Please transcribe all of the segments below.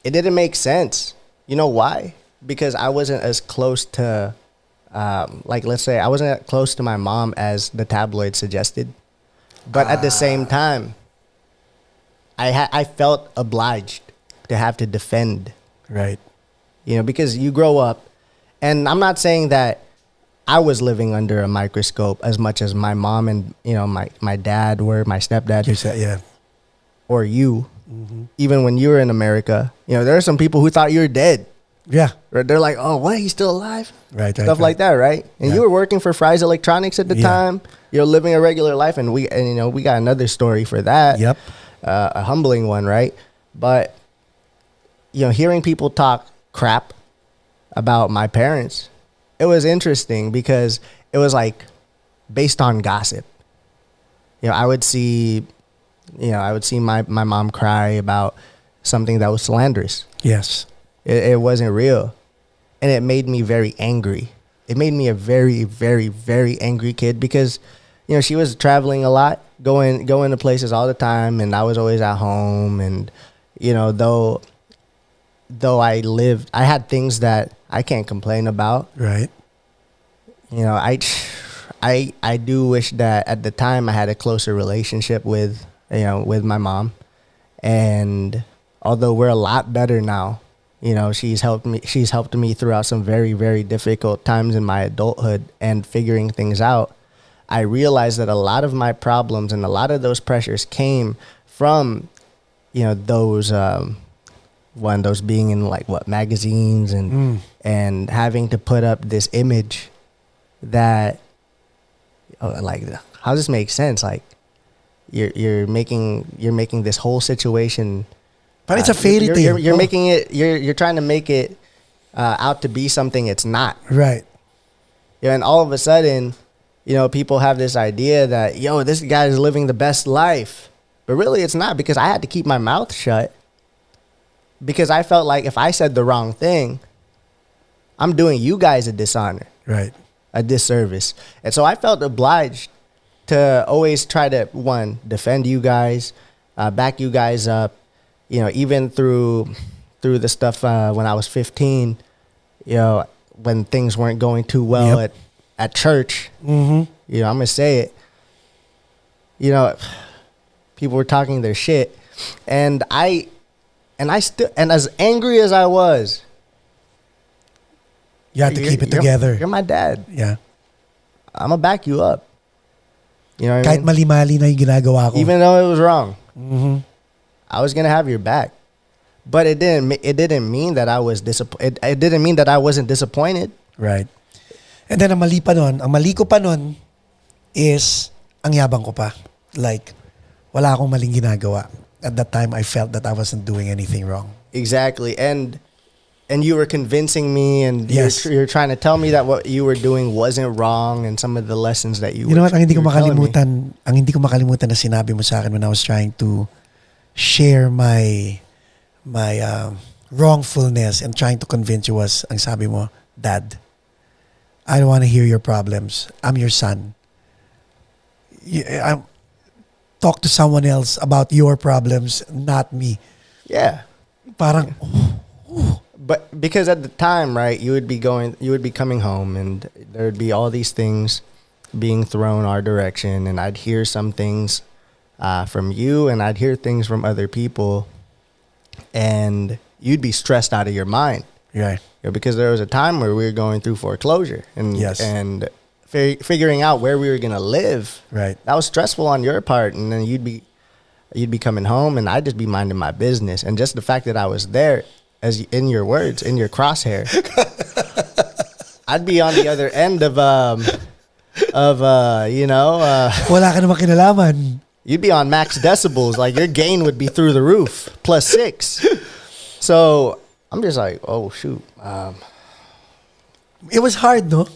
it didn't make sense. You know why? Because I wasn't as close to, like, let's say I wasn't as close to my mom as the tabloid suggested. But at the same time, I felt obliged to have to defend. Right. You know, because you grow up, and I'm not saying that I was living under a microscope as much as my mom and, you know, my dad were, my stepdad. Yeah. Or you. Even when you were in America, you know, there are some people who thought you were dead. Yeah. They're like, oh, what? He's still alive? Right. Stuff like that, right? And you were working for Fry's Electronics at the time. You're living a regular life, and we got another story for that. Yep. A humbling one, right? But, you know, hearing people talk crap about my parents, it was interesting because it was like based on gossip. You know, I would see my mom cry about something that was slanderous. Yes. It wasn't real. And it made me very angry. It made me a very, very, very angry kid because, you know, she was traveling a lot, going to places all the time, and I was always at home. And, you know, though I had things that I can't complain about. Right. You know, I do wish that at the time I had a closer relationship with my mom. And although we're a lot better now, you know, she's helped me throughout some very, very difficult times in my adulthood and figuring things out. I realized that a lot of my problems and a lot of those pressures came from, you know, those being in like magazines and having to put up this image that, like, how does this make sense? Like, you're making this whole situation. But it's a fairy tale. You're making it. You're trying to make it out to be something it's not. Right. Yeah, and all of a sudden, you know, people have this idea that, yo, this guy is living the best life, but really it's not, because I had to keep my mouth shut because I felt like if I said the wrong thing, I'm doing you guys a dishonor, right, a disservice, and so I felt obliged to always try to defend you guys, back you guys up. You know, even through the stuff when I was 15, you know, when things weren't going too well at church, you know, I'm gonna say it. You know, people were talking their shit, and as angry as I was, you had to keep it together. You're my dad. Yeah, I'm gonna back you up. You know what Kahit I mean? mali-mali na yung ginagawa ko. Even though it was wrong. I was gonna have your back, but it didn't mean that I was disappointed. It didn't mean that I wasn't disappointed. Right. And then ang mali ko pa nun is ang yabang ko pa. Like, wala akong maling ginagawa. At that time, I felt that I wasn't doing anything wrong. Exactly, and you were convincing me, and yes, you're trying to tell me that what you were doing wasn't wrong, and some of the lessons that you know what? Ang hindi ko makalimutan na sinabi mo sa akin when I was trying to share my wrongfulness and trying to convince you was, ang sabi mo, Dad, I don't want to hear your problems. I'm your son. Talk to someone else about your problems, not me. Yeah. Parang, But because at the time, right, you would be coming home, and there would be all these things being thrown our direction, and I'd hear some things from you, and I'd hear things from other people, and you'd be stressed out of your mind. Yeah. You know, because there was a time where we were going through foreclosure and figuring out where we were gonna live. Right. That was stressful on your part, and then you'd be coming home, and I'd just be minding my business, and just the fact that I was there, as in your words, in your crosshair, I'd be on the other end of wala ka naman kinalaman. You'd be on max decibels, like your gain would be through the roof, +6. So I'm just like, oh shoot. It was hard, no?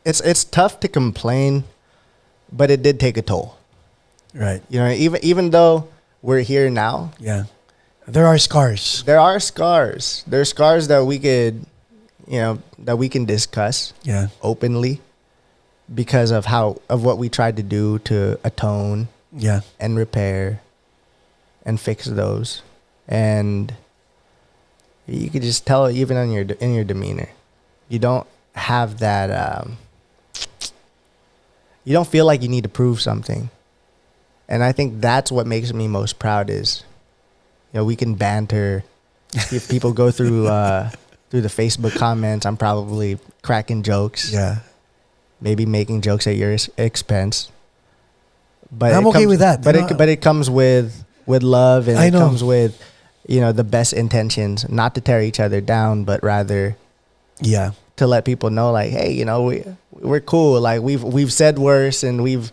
It's tough to complain, but it did take a toll. Right. You know, even though we're here now. Yeah. There are scars. There are scars. There's scars that we could, that we can discuss openly because of what we tried to do to atone and repair. and fix those. And you could just tell even in your demeanor. You don't have that. You don't feel like you need to prove something. And I think that's what makes me most proud is, we can banter. If people go through the Facebook comments, I'm probably cracking jokes. Yeah. Maybe making jokes at your expense. But I'm okay with that. But it comes with love, and I it know. comes with, the best intentions, not to tear each other down, but rather to let people know, like, hey, we're cool. Like we've said worse, and we've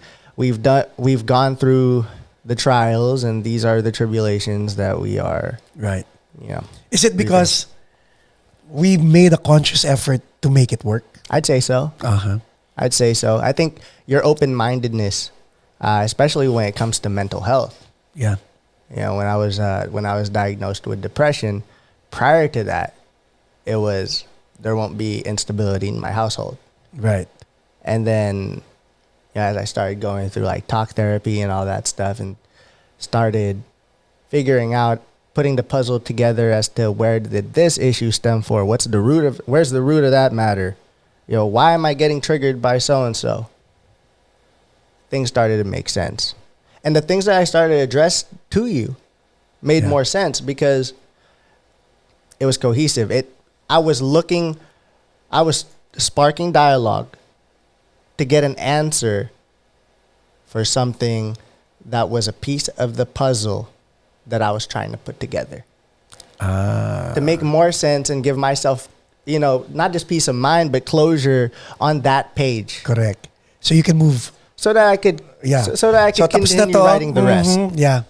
gone through the trials, and these are the tribulations that we are. Right. Is it because we made a conscious effort to make it work? I'd say so. I'd say so. I think your open-mindedness, especially when it comes to mental health. Yeah. When I was diagnosed with depression, prior to that, it was there won't be instability in my household. Right. And then, as I started going through like talk therapy and all that stuff, and started figuring out, putting the puzzle together as to where did this issue stem for? Where's the root of that matter? Why am I getting triggered by so and so? Things started to make sense. And the things that I started to address to you made more sense because it was cohesive. I was sparking dialogue to get an answer for something that was a piece of the puzzle that I was trying to put together. To make more sense and give myself, not just peace of mind, but closure on that page. Correct. So you can move. So that I could, so that I could continue writing the rest. Yeah.